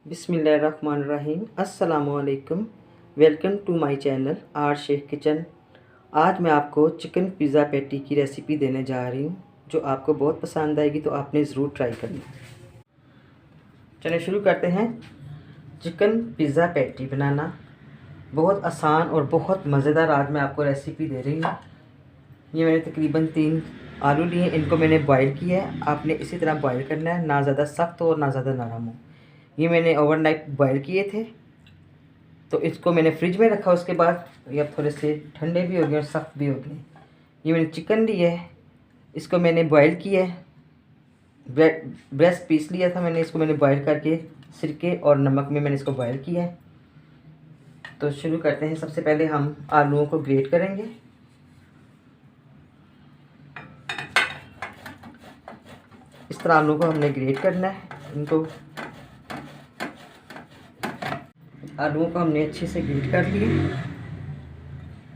बिस्मिल्लाहिर्रहमानिर्रहीम। अस्सलामुअलैकुम। Welcome to my channel R Sheikh kitchen. आज मैं आपको चिकन पिज़्ज़ा पैटी की रेसिपी देने जा रही हूँ, जो आपको बहुत पसंद आएगी, तो आपने ज़रूर ट्राई करनी। चलिए शुरू करते हैं। चिकन पिज़्ज़ा पैटी बनाना बहुत आसान और बहुत मज़ेदार आज मैं आपको रेसिपी दे रही हूँ। ये मैंने तकरीबन 3 आलू लिए, इनको मैंने बॉईल किया है। आपने इसी तरह बॉईल करना है, ना ज़्यादा सख्त हो और ना ज़्यादा नरम हो। ये मैंने ओवरनाइट बॉईल किए थे, तो इसको मैंने फ्रिज में रखा। उसके बाद ये अब थोड़े से ठंडे भी हो गए और सख्त भी हो गए। ये मैंने चिकन लिया है, इसको मैंने बॉईल किया है। ब्रेस्ट पीस लिया था मैंने, इसको मैंने बॉईल करके सिरके और नमक में मैंने इसको बॉईल किया है। तो शुरू करते हैं। सबसे पहले हम आलूओं को ग्रेट करेंगे। इस तरह आलू को हमने ग्रेट करना है। आलूओं को हमने अच्छे से ग्रेट कर लिए।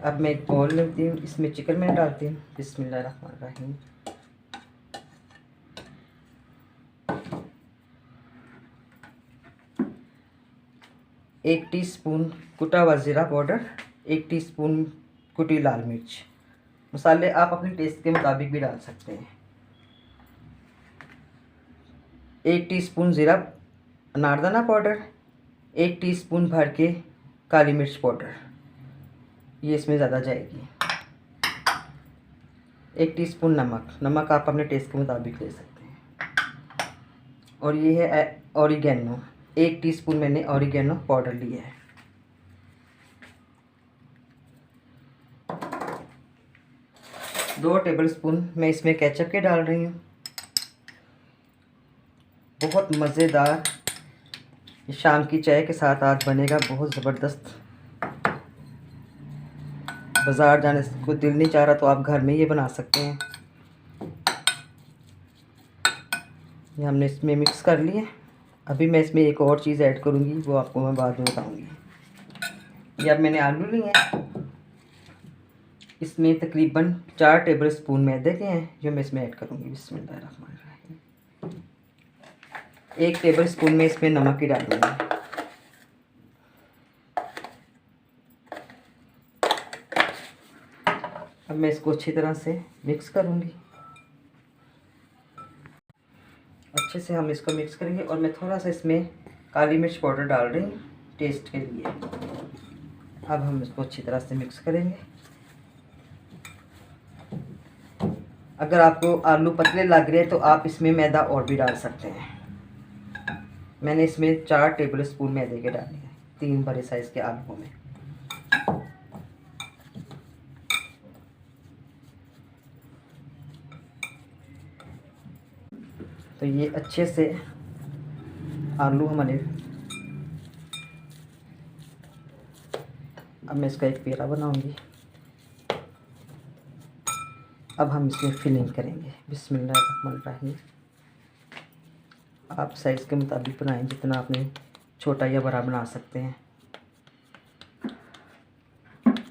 अब मैं एक बाउल लेती हूँ, इसमें चिकन मैंने डालती हूँ। बिस्मिल्लाहिर्रहमानिर्रहीम। एक टीस्पून कुटा हुआ ज़ीरा पाउडर, 1 टीस्पून कुटी लाल मिर्च। मसाले आप अपने टेस्ट के मुताबिक भी डाल सकते हैं। 1 टीस्पून ज़ीरा अनारदाना पाउडर, 1 टीस्पून भर के काली मिर्च पाउडर, ये इसमें ज़्यादा जाएगी। 1 टीस्पून नमक आप अपने टेस्ट के मुताबिक ले सकते हैं। और ये है ऑरिगेनो, 1 टीस्पून मैंने ऑरिगेनो पाउडर लिया है। दो टेबलस्पून मैं इसमें केचप के डाल रही हूँ। बहुत मज़ेदार, शाम की चाय के साथ आज बनेगा, बहुत ज़बरदस्त। बाज़ार जाने को दिल नहीं चाह रहा, तो आप घर में ये बना सकते हैं। ये हमने इसमें मिक्स कर लिया। अभी मैं इसमें एक और चीज़ ऐड करूँगी, वो आपको मैं बाद में बताऊँगी। ये अब मैंने आलू लिए हैं, इसमें तकरीबन 4 टेबलस्पून मैदे के हैं, जो मैं इसमें ऐड करूँगी। बिस्मिल्लाहिर्रहमानिर्रहीम। 1 टेबलस्पून में इसमें नमक ही डालूँगी। अब मैं इसको अच्छी तरह से मिक्स करूँगी। अच्छे से हम इसको मिक्स करेंगे, और मैं थोड़ा सा इसमें काली मिर्च पाउडर डाल रही हूँ टेस्ट के लिए। अब हम इसको अच्छी तरह से मिक्स करेंगे। अगर आपको आलू पतले लग रहे हैं तो आप इसमें मैदा और भी डाल सकते हैं। मैंने इसमें 4 टेबलस्पून मैदे के डाले हैं 3 बड़े साइज़ के आलूओं में। तो ये अच्छे से आलू हमारे, अब मैं इसका एक पेड़ा बनाऊंगी। अब हम इसमें फिलिंग करेंगे। बिस्मिल्लाहिर्रहमानिर्रहीम। आप साइज़ के मुताबिक बनाएं, जितना आपने छोटा या बड़ा बना सकते हैं।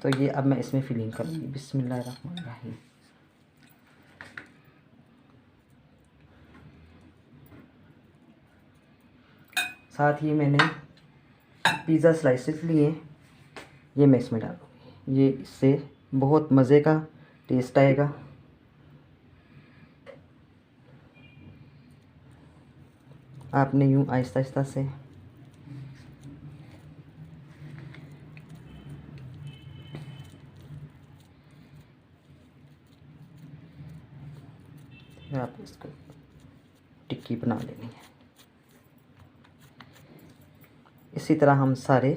तो ये अब मैं इसमें फिलिंग करूँगी। बिस्मिल्लाहिर्रहमानिर्रहीम। साथ ही मैंने पिज़्ज़ा स्लाइसेस लिए, ये मैं इसमें डालूँगी। ये इससे बहुत मज़े का टेस्ट आएगा। आपने यूँ आहिस्ता आहिस्ता से आप इसको टिक्की बना लेनी है। इसी तरह हम सारे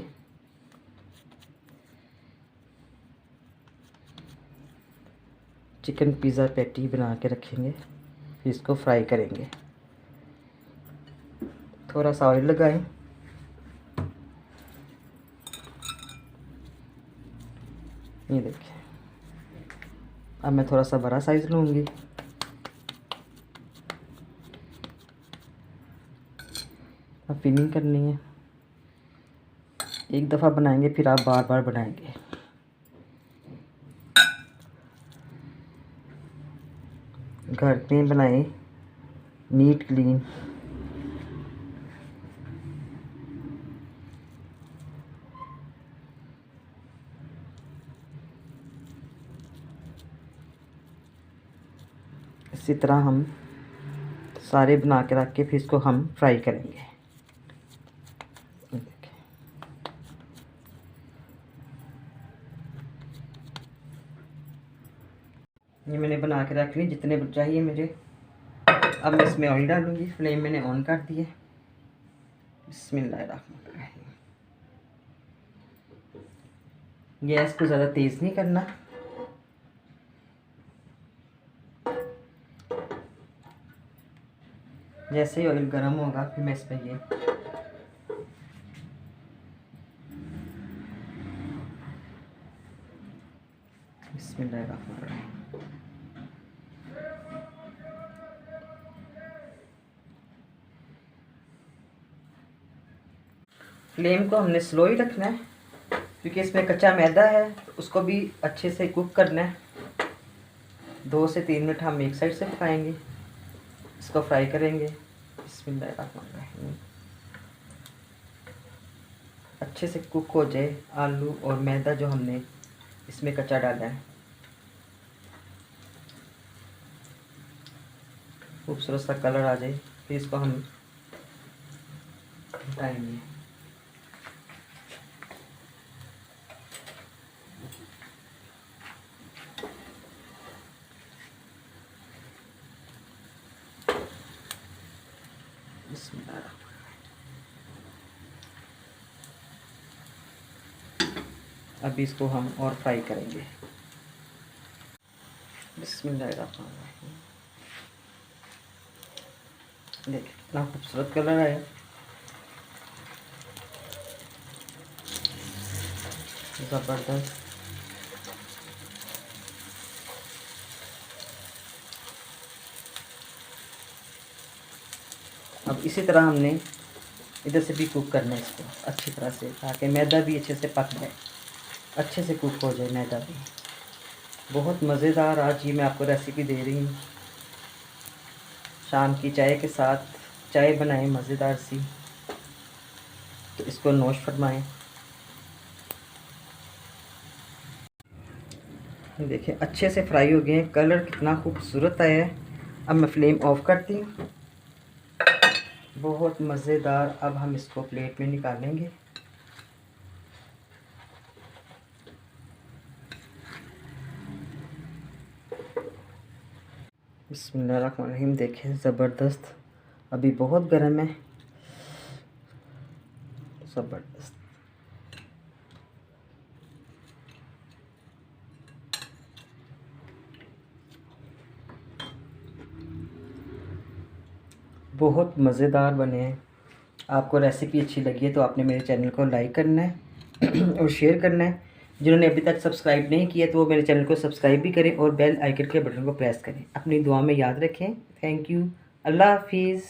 चिकन पिज़्ज़ा पैटी बना के रखेंगे, फिर इसको फ्राई करेंगे। थोड़ा सा ऑयल लगाएं। ये देखिए, अब मैं थोड़ा सा बड़ा साइज़ लूँगी। अब फिलिंग करनी है। एक दफ़ा बनाएंगे, फिर आप बार बार बनाएंगे। घर में बनाएं, नीट क्लीन। इसी तरह हम सारे बना के रख के फिर इसको हम फ्राई करेंगे। ये मैंने बना के रख ली जितने चाहिए मुझे। अब मैं इसमें ऑयल डालूंगी। फ्लेम मैंने ऑन कर दी है। बिस्मिल्लाहिर्रहमानिर्रहीम। गैस को ज़्यादा तेज़ नहीं करना। जैसे ही ऑयल गर्म होगा फिर मैं इसमें ये बिस्मिल्लाहिर्रहमानिर्रहीम। फ्लेम को हमने स्लो ही रखना है क्योंकि इसमें कच्चा मैदा है, तो उसको भी अच्छे से कुक करना है। 2 से 3 मिनट हम एक साइड से पकाएंगे, इसको फ्राई करेंगे। बिस्मिल्लाहिर्रहमानिर्रहीम। अच्छे से कुक हो जाए आलू और मैदा जो हमने इसमें कच्चा डाला है। खूबसूरत सा कलर आ जाए फिर इसको हम हटाएंगे। अभी इसको हम और फ्राई करेंगे। बिस्मिल्लाहिर्रहमानिर्रहीम। देखिए कितना खूबसूरत कलर है। ज़बरदस्त। अब इसी तरह हमने इधर से भी कुक करना है इसको अच्छी तरह से, ताकि मैदा भी अच्छे से पक जाए, अच्छे से कुक हो जाए मैदा भी। बहुत मज़ेदार आज ये मैं आपको रेसिपी दे रही हूँ। शाम की चाय के साथ चाय बनाएं मज़ेदार सी, तो इसको नोश फरमाएं। देखिए अच्छे से फ्राई हो गए हैं, कलर कितना खूबसूरत आया है। अब मैं फ्लेम ऑफ करती हूँ। बहुत मज़ेदार। अब हम इसको प्लेट में निकालेंगे। बिस्मिल्लाहिर्रहमानिर्रहीम। देखें ज़बरदस्त। अभी बहुत गर्म है, ज़बरदस्त। बहुत मज़ेदार बने हैं। आपको रेसिपी अच्छी लगी है तो आपने मेरे चैनल को लाइक करना है और शेयर करना है। जिन्होंने अभी तक सब्सक्राइब नहीं किया तो वो मेरे चैनल को सब्सक्राइब भी करें और बेल आइकन के बटन को प्रेस करें। अपनी दुआ में याद रखें। Thank you. अल्लाह हाफिज़।